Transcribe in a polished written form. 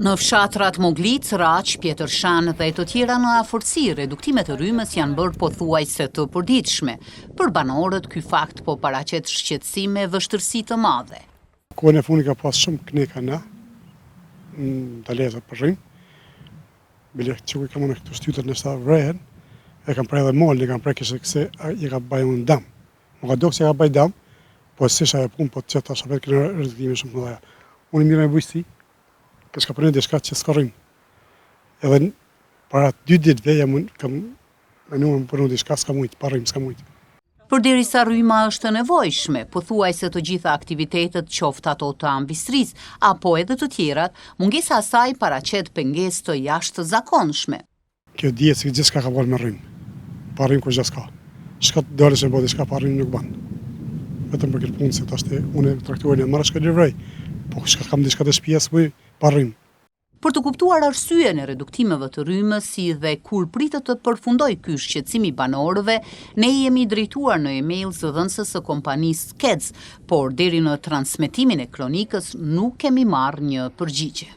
Në fshatrat Moglic, Raq, Pjetërshan dhe të tjera në afërsi, reduktimet e rrymës janë bërë pothuajse të përditshme. Për banorët, ky fakt po paraqet shqetësim me vështirësi të madhe. Kohën e fundit ka pas shumë kneka na, daleza për rrymë. Bile që kam unë këtu stytët në sa vrehen, e kam prej dhe molli, kam prej këse i ka baj unë dam. Më ka do këse ka baj dam, po e sisha e punë, po të qëta shapet kënë reduktime shumë të dhaja. Unë i mirë me bujsti, kësë ka përnë diçka që s'ka rrymë. Edhe para 2 ditëve kam menuar më përnu diçka s'ka mujtë, pa rrymë s'ka mujtë. Përderisa rryma është nevojshme, pothuajse të gjitha aktivitetet, qoftë ato të ambistrisë apo edhe të tjerat, mungesa e saj paraqet pengesë të jashtëzakonshme. Kjo dihet se gjithçka ka bërë me rrymë. Pa rrymë kur gjë s'ka. Shka të dalë se bëhet diçka pa rrymë nuk bën. Vetëm për këtë punë se tash unë traktuarin e marrë shka livroj, po shka kam diçka të shtëpia s'bëj pa rrymë. Për të kuptuar arsyeën e reduktimeve të rrymës si dhe kur pritet të përfundoj ky shqetësim i banorëve, ne jemi drejtuar në email së dhënësës së kompanisë Skec, por deri në transmetimin e kronikës nuk kemi marrë një përgjigje.